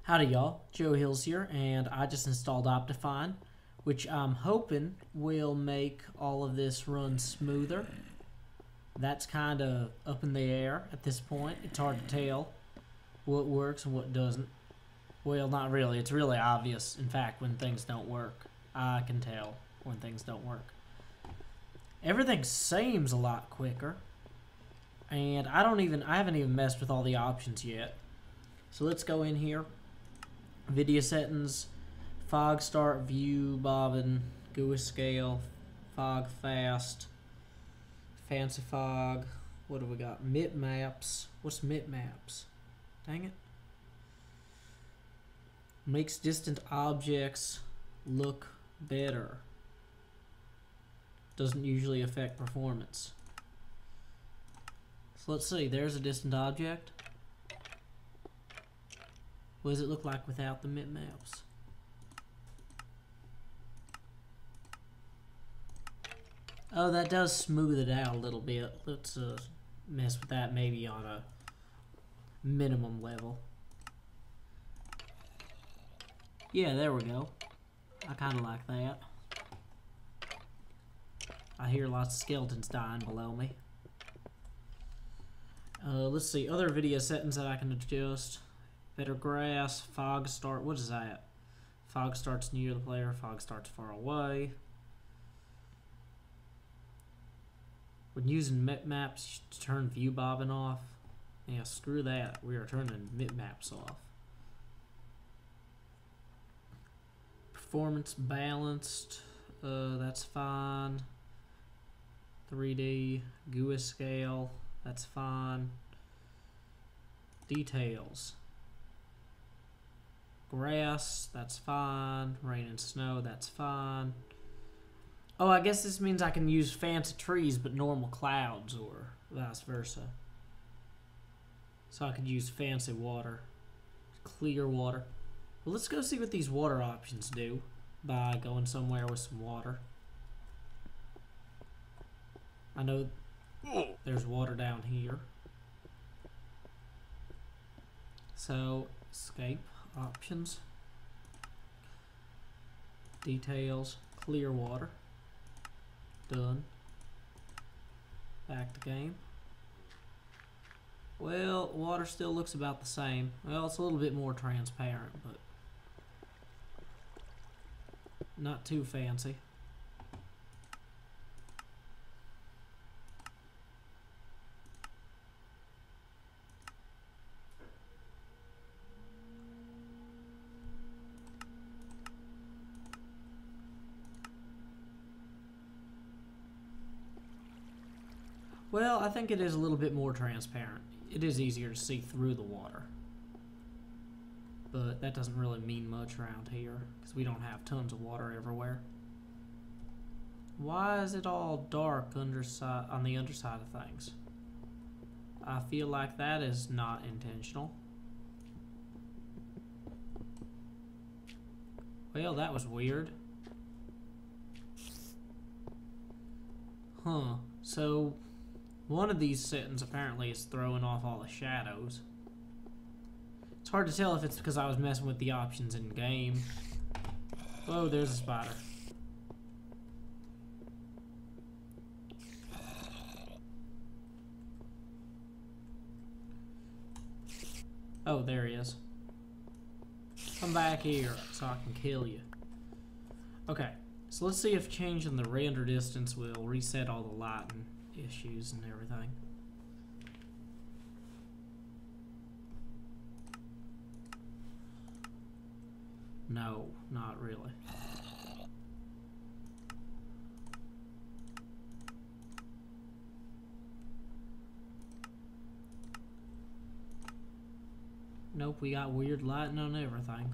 Howdy y'all, Joe Hills here, and I just installed OptiFine, which I'm hoping will make all of this run smoother. That's kind of up in the air at this point. It's hard to tell what works and what doesn't. Well, not really. It's really obvious, in fact, when things don't work. I can tell when things don't work. Everything seems a lot quicker, and I haven't even messed with all the options yet. So let's go in here. Video settings, fog start, view, bobbin, GUI scale, fog fast, fancy fog. What do we got? MIP maps. What's MIP maps? Dang it. Makes distant objects look better. Doesn't usually affect performance. So let's see. There's a distant object. What does it look like without the MIP maps? Oh, that does smooth it out a little bit. Let's mess with that maybe on a minimum level. Yeah, there we go. I kind of like that. I hear lots of skeletons dying below me. Let's see, other video settings that I can adjust. Better grass, fog start, what is that? Fog starts near the player, fog starts far away. When using MIP maps, turn view bobbin off. Yeah, screw that. We are turning MIP maps off. Performance balanced, that's fine. 3D, GUI scale, that's fine. Details. Grass, that's fine. Rain and snow, that's fine. Oh, I guess this means I can use fancy trees but normal clouds, or vice versa. So I could use fancy water, clear water. Well, let's go see what these water options do by going somewhere with some water. I know there's water down here. So, escape. Options, details, clear water, done, back to game. Well, water still looks about the same. Well, it's a little bit more transparent, but not too fancy. Well, I think it is a little bit more transparent. It is easier to see through the water. But that doesn't really mean much around here, because we don't have tons of water everywhere. Why is it all dark on the underside of things? I feel like that is not intentional. Well, that was weird. Huh. So one of these settings apparently is throwing off all the shadows. It's hard to tell if it's because I was messing with the options in game. Oh, there's a spider. Oh, there he is. Come back here so I can kill you. Okay, so let's see if changing the render distance will reset all the lighting issues and everything. No, not really. Nope, we got weird lighting on everything.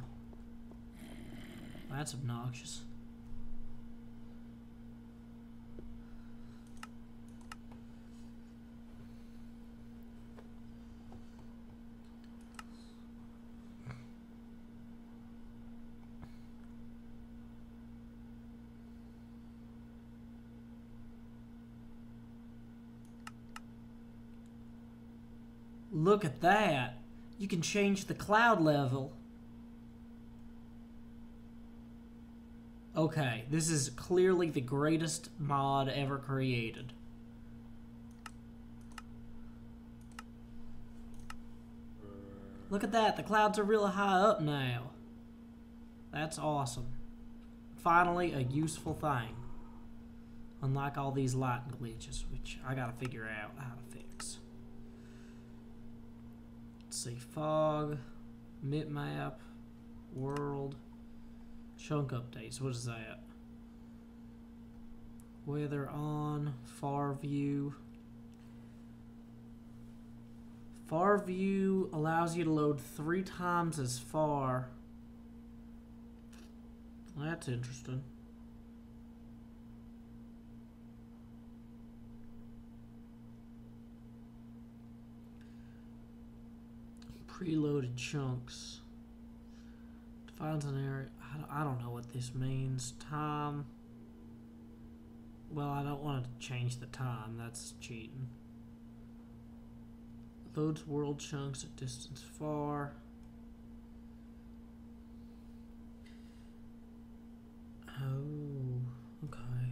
That's obnoxious. Look at that. You can change the cloud level Okay, this is clearly the greatest mod ever created. Look at that, the clouds are really high up now. That's awesome. Finally, a useful thing. Unlike all these lighting glitches, which I gotta figure out how to fix. Let's see, fog, map, world, chunk updates, what is that? Weather on, far view. Far view allows you to load 3 times as far. That's interesting. Preloaded chunks. Defines an area. I don't know what this means. Time. Well, I don't want to change the time. That's cheating. Loads world chunks at distance far. Oh, okay.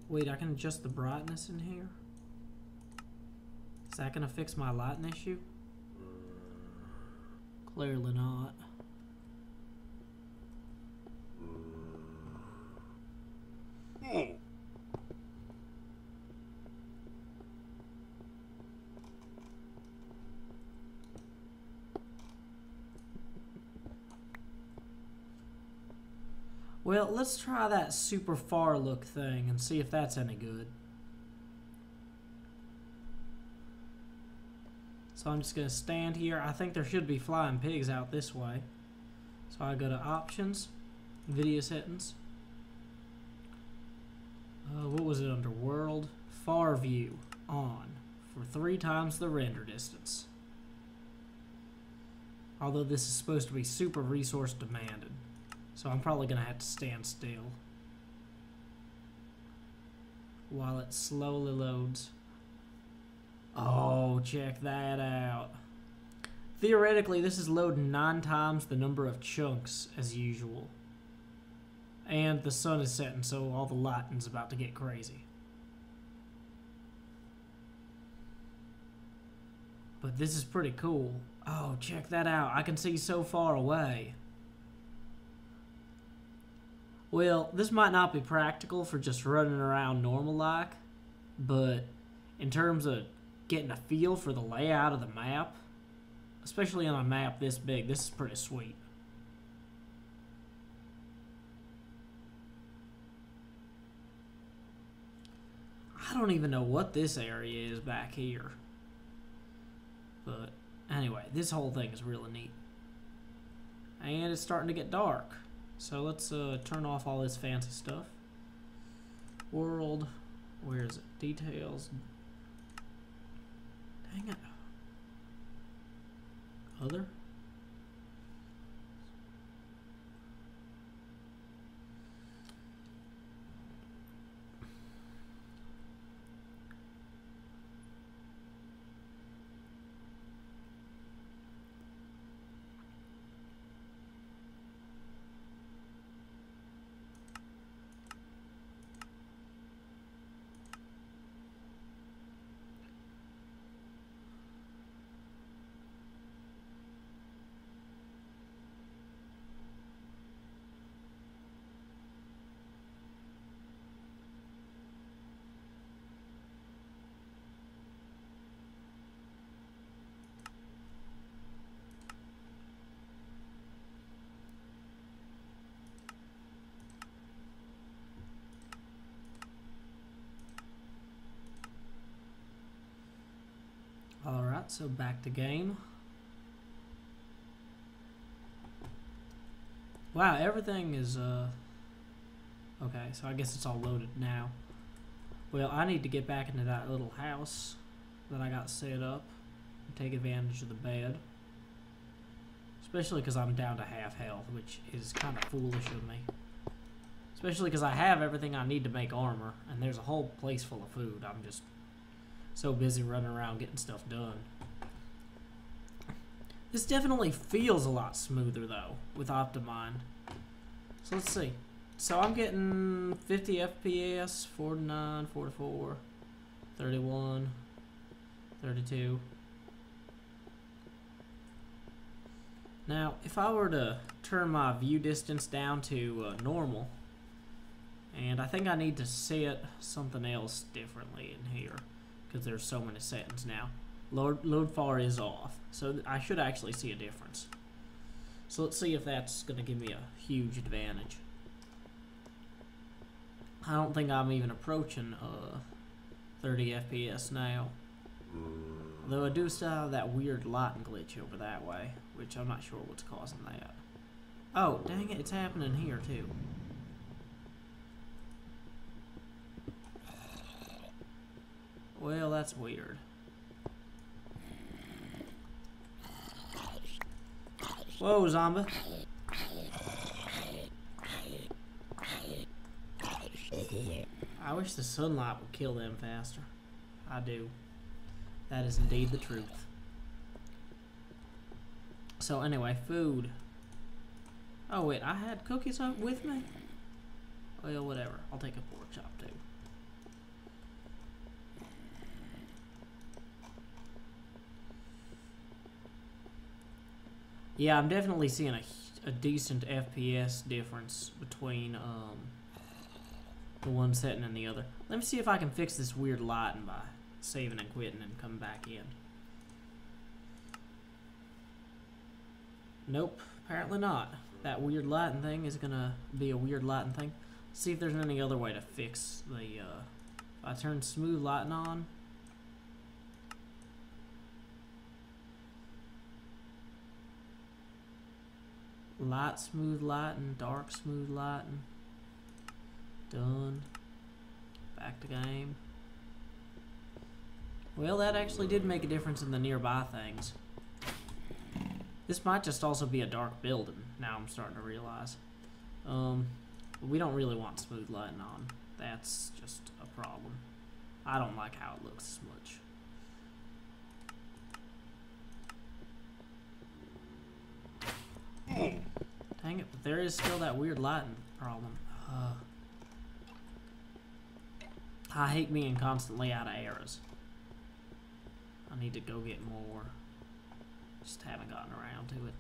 Wait, I can adjust the brightness in here? Is that gonna fix my lighting issue? Clearly not. Well, let's try that super far look thing and see if that's any good. So I'm just going to stand here. I think there should be flying pigs out this way. So I go to options, video settings. What was it under? World, far view on for 3 times the render distance. Although this is supposed to be super resource demanded. So I'm probably going to have to stand still while it slowly loads. Oh, check that out. Theoretically, this is loading 9 times the number of chunks as usual. And the sun is setting, so all the lighting's about to get crazy. But this is pretty cool. Oh, check that out. I can see so far away. Well, this might not be practical for just running around normal-like, but in terms of getting a feel for the layout of the map, especially on a map this big, this is pretty sweet. I don't even know what this area is back here. But anyway, this whole thing is really neat. And it's starting to get dark. So let's turn off all this fancy stuff. World, where is it? Details. Dang it. Other? Alright, so back to game. Wow, everything is, okay, so I guess it's all loaded now. Well, I need to get back into that little house that I got set up and take advantage of the bed. Especially because I'm down to half health, which is kind of foolish of me. Especially because I have everything I need to make armor, and there's a whole place full of food. I'm just so busy running around getting stuff done. This definitely feels a lot smoother though with OptiFine. So let's see. So I'm getting 50 FPS, 49, 44, 31, 32. Now, if I were to turn my view distance down to normal, and I think I need to set something else differently in here because there's so many settings now. Load far is off, so I should actually see a difference. So let's see if that's going to give me a huge advantage. I don't think I'm even approaching 30 FPS now. Though I do still have that weird lighting glitch over that way, which I'm not sure what's causing that. Oh, dang it, it's happening here too. Well, that's weird. Whoa, zombie. I wish the sunlight would kill them faster. I do. That is indeed the truth. So anyway, food. Oh wait, I had cookies with me? Well, whatever. I'll take a pork chop too. Yeah, I'm definitely seeing a decent FPS difference between the one setting and the other. Let me see if I can fix this weird lighting by saving and quitting and coming back in. Nope, apparently not. That weird lighting thing is gonna be a weird lighting thing. Let's see if there's any other way to fix the if I turn smooth lighting on. Light smooth lighting, dark smooth lighting. Done. Back to game. Well, that actually did make a difference in the nearby things. This might just also be a dark building, now I'm starting to realize. We don't really want smooth lighting on. That's just a problem. I don't like how it looks as much. Dang it, but there is still that weird lighting problem. I hate being constantly out of arrows. I need to go get more. Just haven't gotten around to it.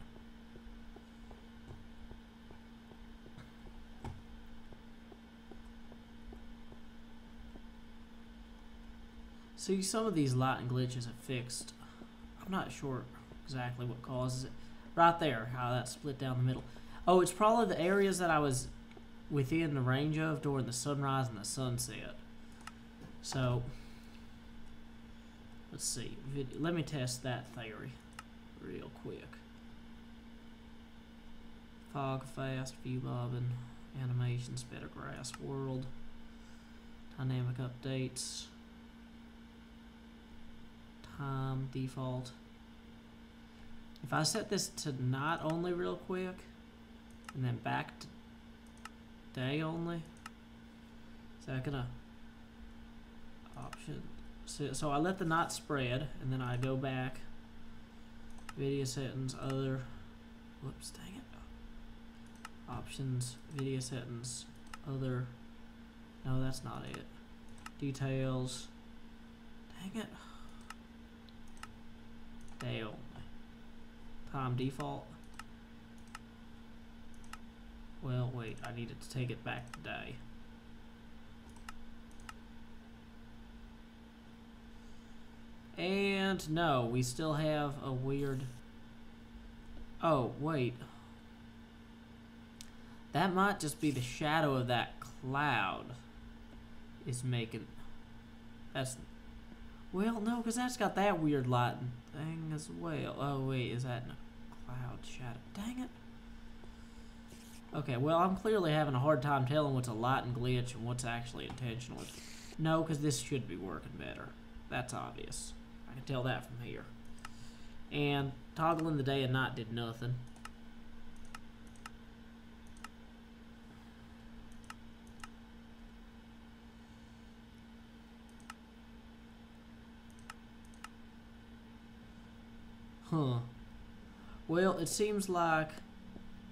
See, some of these lighting glitches are fixed. I'm not sure exactly what causes it. Right there, how that split down the middle. Oh, it's probably the areas that I was within the range of during the sunrise and the sunset. So, let's see. Let me test that theory real quick. Fog fast, view bobbing, animations, better grass world, dynamic updates, time default. If I set this to night only real quick, and then back to day only, is that gonna option? So I let the night spread, and then I go back, video settings, other, whoops, dang it, options, video settings, other, no, that's not it, details, dang it, day only, time default. Well, wait, I needed to take it back to day. And no, we still have a weird... Oh, wait. That might just be the shadow of that cloud is making... That's... Well, no, because that's got that weird lighting thing as well. Oh, wait, is that in a cloud shadow? Dang it. Okay, well, I'm clearly having a hard time telling what's a lighting glitch and what's actually intentional. No, because this should be working better. That's obvious. I can tell that from here. And toggling the day and night did nothing. Huh. Well, it seems like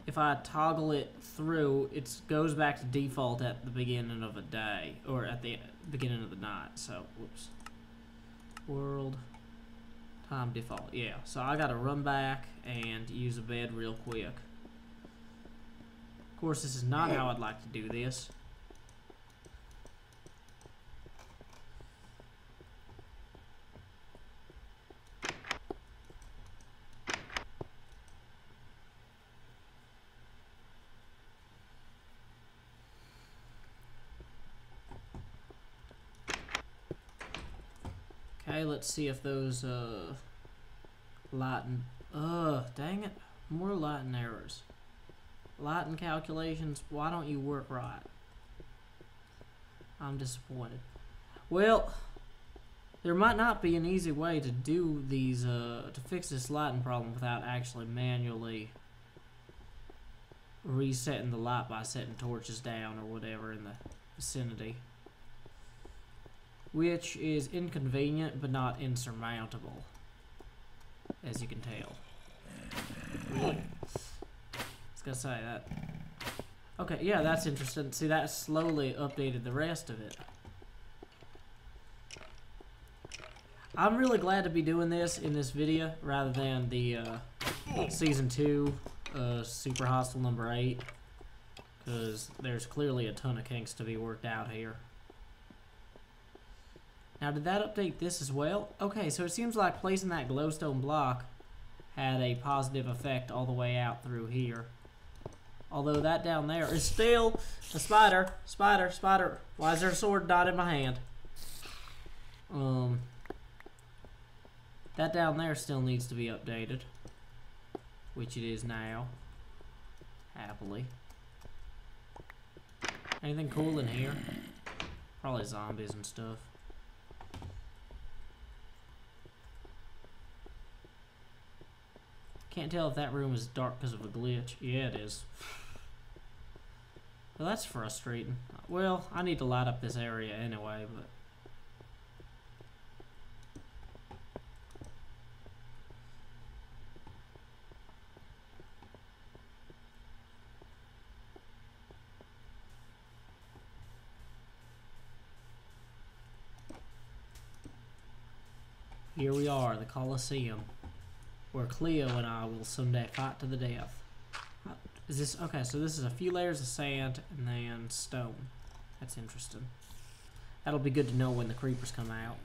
if I toggle it through, it goes back to default at the beginning of a day, or at the beginning of the night. So, whoops. World time default. Yeah, so I gotta run back and use a bed real quick. Of course, this is not how I'd like to do this. Okay, let's see if those lighting. Dang it. More lighting errors. Lighting calculations, why don't you work right? I'm disappointed. Well, there might not be an easy way to do these, to fix this lighting problem without actually manually resetting the light by setting torches down or whatever in the vicinity. Which is inconvenient, but not insurmountable, as you can tell. Really? I was gonna say that. Okay, yeah, that's interesting. See, that slowly updated the rest of it. I'm really glad to be doing this in this video rather than the Season 2 Super Hostile number 8, because there's clearly a ton of kinks to be worked out here. Now, did that update this as well? Okay, so it seems like placing that glowstone block had a positive effect all the way out through here. Although that down there is still a spider. Spider, spider. Why is there a sword not in my hand? That down there still needs to be updated. Which it is now. Happily. Anything cool in here? Probably zombies and stuff. Can't tell if that room is dark because of a glitch. Yeah, it is. Well, that's frustrating. Well, I need to light up this area anyway, but... Here we are, the Colosseum, where Cleo and I will someday fight to the death. Is this okay? So this is a few layers of sand and then stone. That's interesting. That'll be good to know when the creepers come out.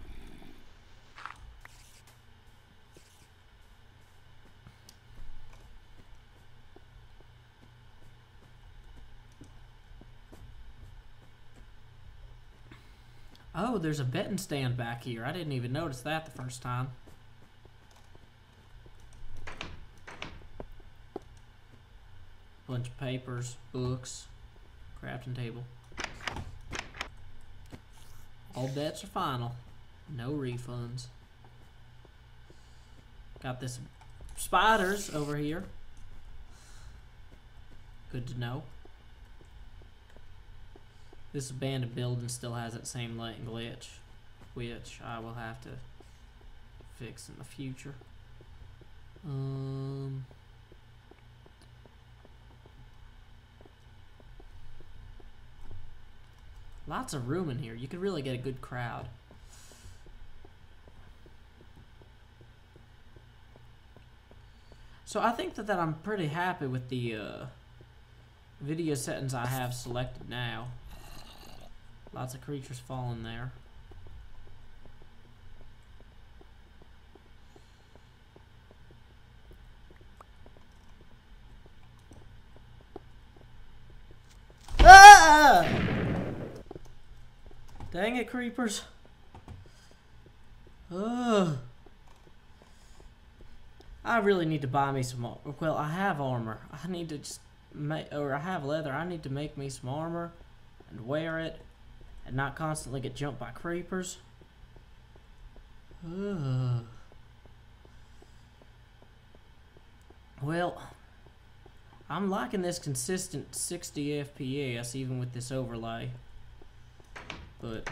Oh, there's a betting stand back here. I didn't even notice that the first time. Bunch of papers, books, crafting table. All bets are final. No refunds. Got this spiders over here. Good to know. This abandoned building still has that same light glitch, which I will have to fix in the future. Lots of room in here. You could really get a good crowd. So I think that I'm pretty happy with the video settings I have selected now. Lots of creatures falling there. Ah! Dang it, creepers. Ugh. I really need to buy me some armor. Well, I have armor. I need to just make, or I have leather. I need to make me some armor and wear it and not constantly get jumped by creepers. Ugh. Well, I'm liking this consistent 60 FPS even with this overlay. But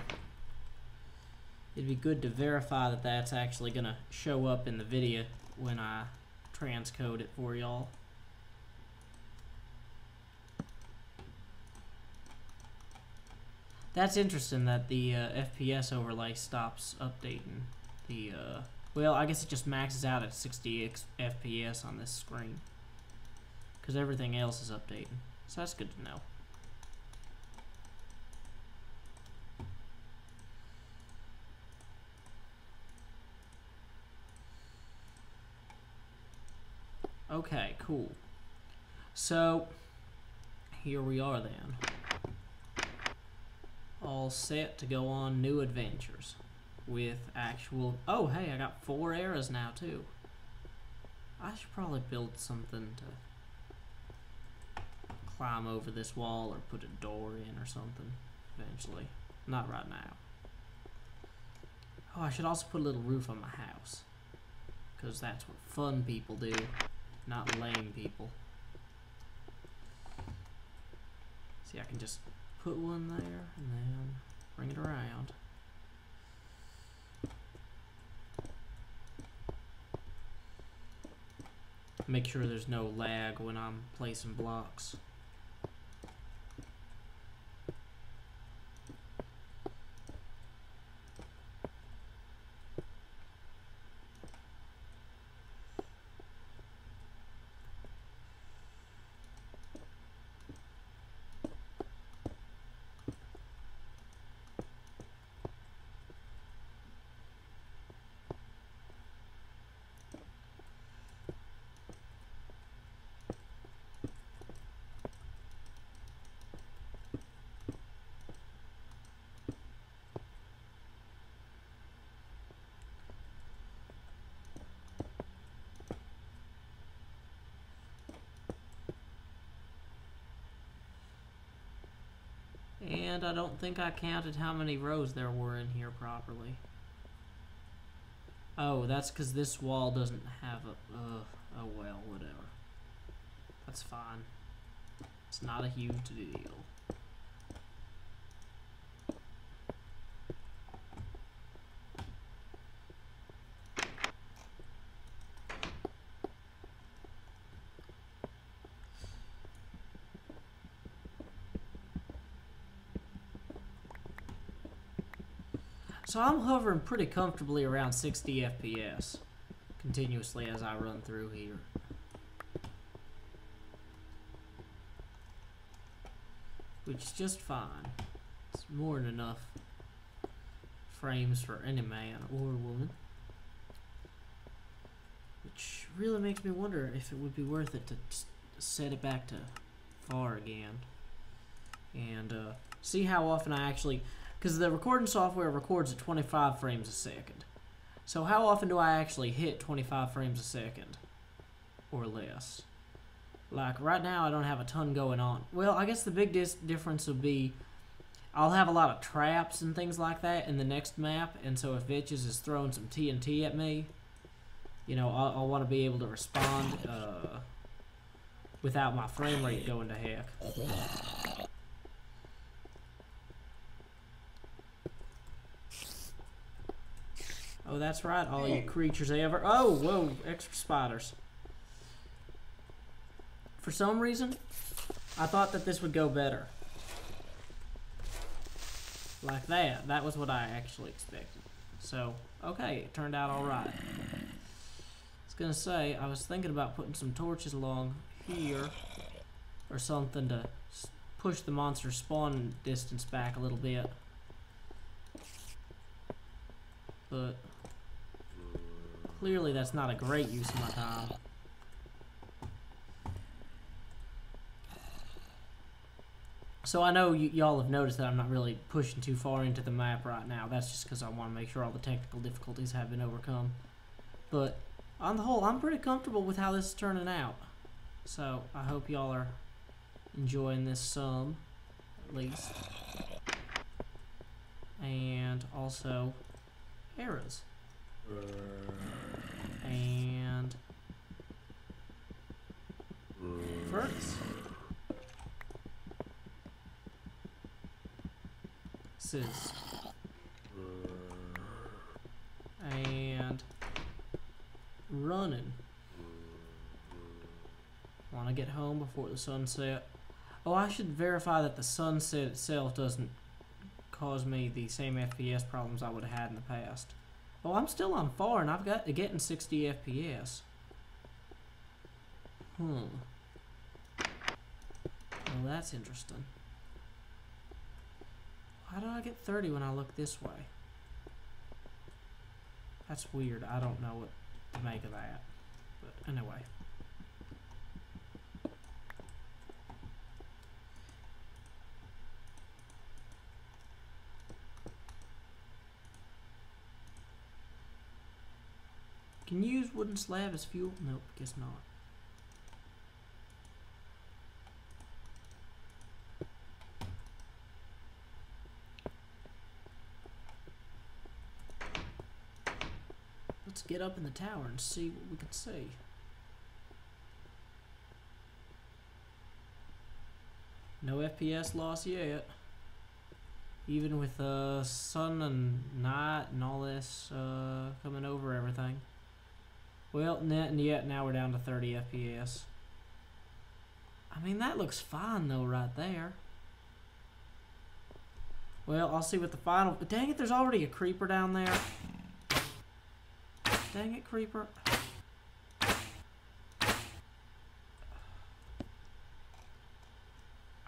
it'd be good to verify that that's actually gonna show up in the video when I transcode it for y'all. That's interesting that the FPS overlay stops updating the, well, I guess it just maxes out at 60 FPS on this screen. Because everything else is updating. So that's good to know. Okay, cool. So, here we are then. All set to go on new adventures with actual... Oh, hey, I got 4 arrows now, too. I should probably build something to climb over this wall or put a door in or something eventually. Not right now. Oh, I should also put a little roof on my house. Because that's what fun people do, not lame people. See, I can just put one there and then bring it around. Make sure there's no lag when I'm placing blocks. And I don't think I counted how many rows there were in here properly. Oh, that's because this wall doesn't have a... oh well, whatever. That's fine. It's not a huge deal. So I'm hovering pretty comfortably around 60 FPS continuously as I run through here. Which is just fine. It's more than enough frames for any man or woman. Which really makes me wonder if it would be worth it to set it back to far again. And see how often I actually... Because the recording software records at 25 frames a second. So how often do I actually hit 25 frames a second? Or less? Like, right now I don't have a ton going on. Well, I guess the big difference would be... I'll have a lot of traps and things like that in the next map. And so if vechs is throwing some TNT at me, you know, I'll want to be able to respond without my frame rate going to heck. Oh, that's right, all you creatures ever. Oh, whoa, extra spiders. For some reason, I thought that this would go better. Like that. That was what I actually expected. So, okay, it turned out alright. I was gonna say, I was thinking about putting some torches along here or something to push the monster spawn distance back a little bit. But clearly that's not a great use of my time. So I know y'all have noticed that I'm not really pushing too far into the map right now. That's just because I want to make sure all the technical difficulties have been overcome. But on the whole, I'm pretty comfortable with how this is turning out. So I hope y'all are enjoying this some, at least. And also arrows. And furnace. Scissors. And running. Want to get home before the sunset. Oh, I should verify that the sunset itself doesn't cause me the same FPS problems I would have had in the past. Oh, I'm still on 4 and I've got to get in 60 FPS. Well, that's interesting. Why do I get 30 when I look this way? That's weird. I don't know what to make of that. But anyway. Can you use wooden slab as fuel? Nope, guess not. Let's get up in the tower and see what we can see. No FPS loss yet. Even with sun and night and all this coming over everything. Well, and yet now we're down to 30 FPS. I mean, that looks fine though right there. Well, I'll see what the final... Dang it, there's already a creeper down there. Dang it, creeper.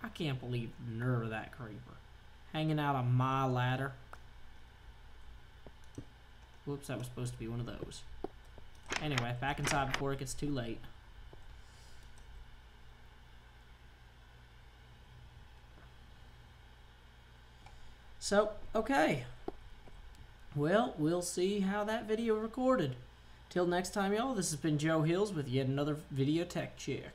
I can't believe the nerve of that creeper. Hanging out on my ladder. Whoops, that was supposed to be one of those. Anyway, back inside before it gets too late. So, okay. Well, we'll see how that video recorded. Till next time, y'all, this has been Joe Hills with yet another video tech check.